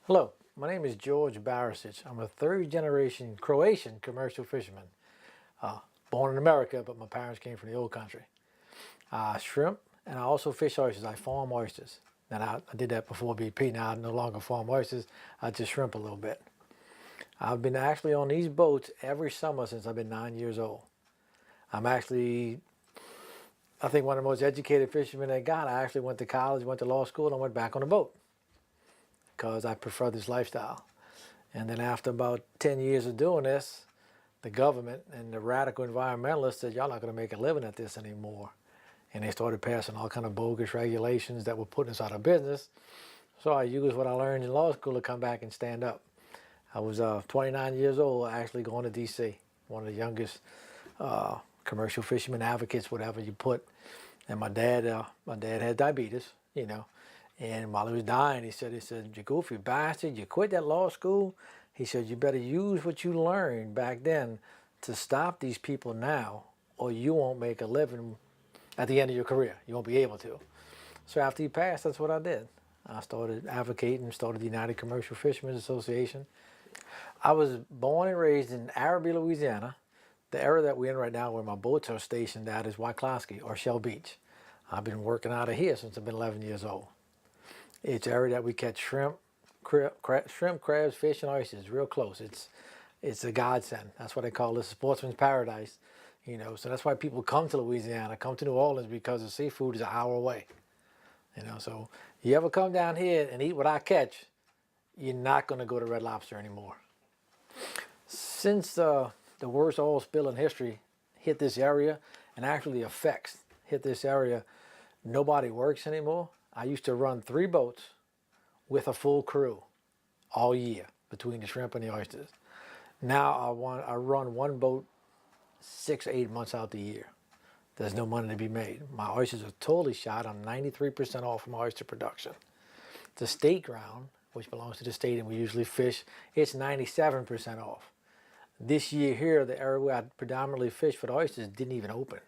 Hello, my name is George Barisich. I'm a third-generation Croatian commercial fisherman. Born in America, but my parents came from the old country. Shrimp, and I also fish oysters. I farm oysters. Now, I did that before BP. Now I no longer farm oysters. I just shrimp a little bit. I've been actually on these boats every summer since I've been 9 years old. I'm actually, I think, one of the most educated fishermen they got. I actually went to college, went to law school, and I went back on the boat because I prefer this lifestyle. And then after about 10 years of doing this, the government and the radical environmentalists said, y'all not going to make a living at this anymore. And they started passing all kind of bogus regulations that were putting us out of business. So I used what I learned in law school to come back and stand up. I was 29 years old, actually going to DC, one of the youngest commercial fishermen advocates, whatever you put. And my dad had diabetes, you know. And while he was dying, he said, you goofy bastard, you quit that law school. He said, you better use what you learned back then to stop these people now, or you won't make a living at the end of your career. You won't be able to. So after he passed, that's what I did. I started advocating, started the United Commercial Fishermen's Association. I was born and raised in Araby, Louisiana. The area that we're in right now where my boats are stationed at is Wyclosky or Shell Beach. I've been working out of here since I've been 11 years old. It's an area that we catch shrimp, crabs, fish, and oysters real close. It's a godsend. That's why they call this a sportsman's paradise. You know, so that's why people come to Louisiana, come to New Orleans, because the seafood is an hour away. You know, so you ever come down here and eat what I catch, you're not going to go to Red Lobster anymore. Since the worst oil spill in history hit this area, and actually the effects hit this area, nobody works anymore. I used to run 3 boats with a full crew all year between the shrimp and the oysters. Now I run 1 boat 6 or 8 months out the year. There's no money to be made. My oysters are totally shot. I'm 93% off from oyster production. The state ground, which belongs to the state and we usually fish, it's 97% off. This year here, the area where I predominantly fish for the oysters didn't even open.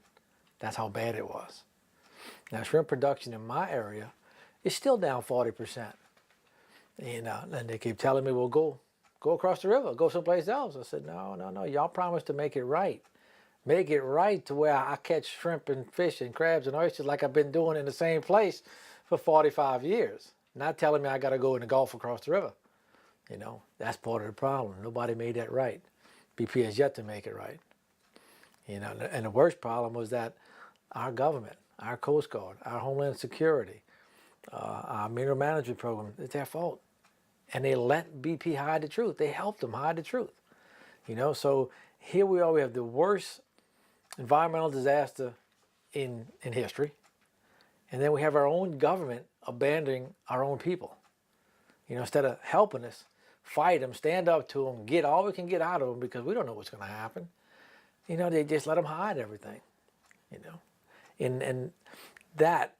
That's how bad it was. Now, shrimp production in my area is still down 40%. And they keep telling me, well, go across the river, go someplace else. I said, no, y'all promised to make it right. Make it right to where I catch shrimp and fish and crabs and oysters like I've been doing in the same place for 45 years. Not telling me I got to go in the Gulf across the river. You know, that's part of the problem. Nobody made that right. BP has yet to make it right. You know, and the worst problem was that our government, our Coast Guard, our Homeland Security, our mineral management program, it's their fault. And they let BP hide the truth. They helped them hide the truth. You know, so here we are, we have the worst environmental disaster in history. And then we have our own government abandoning our own people. You know, instead of helping us, fight them, stand up to them, get all we can get out of them because we don't know what's going to happen. You know, they just let them hide everything, you know. And that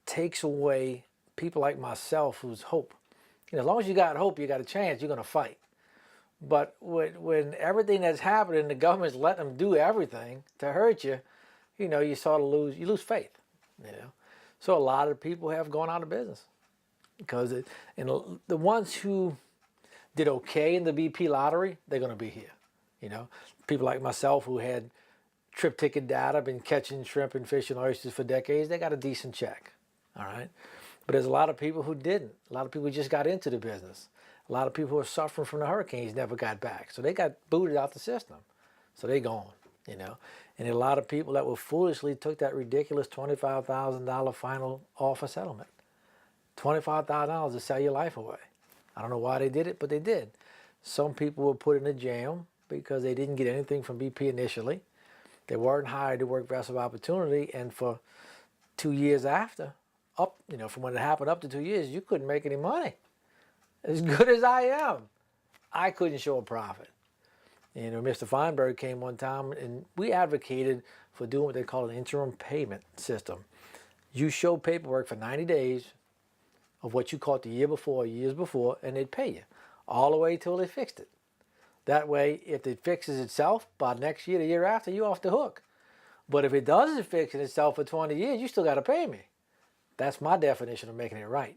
takes away people like myself whose hope. You know, as long as you got hope, you got a chance, you're going to fight. But when everything that's happening, the government's letting them do everything to hurt you, you know, you sort of lose faith, you know. So a lot of people have gone out of business because the ones who did okay in the BP lottery, they're going to be here. You know, people like myself who had trip ticket data, been catching shrimp and fish and oysters for decades, they got a decent check, all right? But there's a lot of people who didn't. A lot of people just got into the business. A lot of people who are suffering from the hurricanes never got back. So they got booted out the system. So they gone, you know? And a lot of people that were foolishly took that ridiculous $25,000 final offer settlement. $25,000 to sell your life away. I don't know why they did it, but they did. Some people were put in a jail because they didn't get anything from BP initially. They weren't hired to work vessel opportunity, and for 2 years after, you know, from when it happened up to 2 years, you couldn't make any money. As good as I am, I couldn't show a profit. You know, Mr. Feinberg came one time, and we advocated for doing what they call an interim payment system. You show paperwork for 90 days of what you caught the year before, years before, and they'd pay you all the way till they fixed it. That way, if it fixes itself by next year, the year after, you're off the hook. But if it doesn't fix itself for 20 years, you still got to pay me. That's my definition of making it right.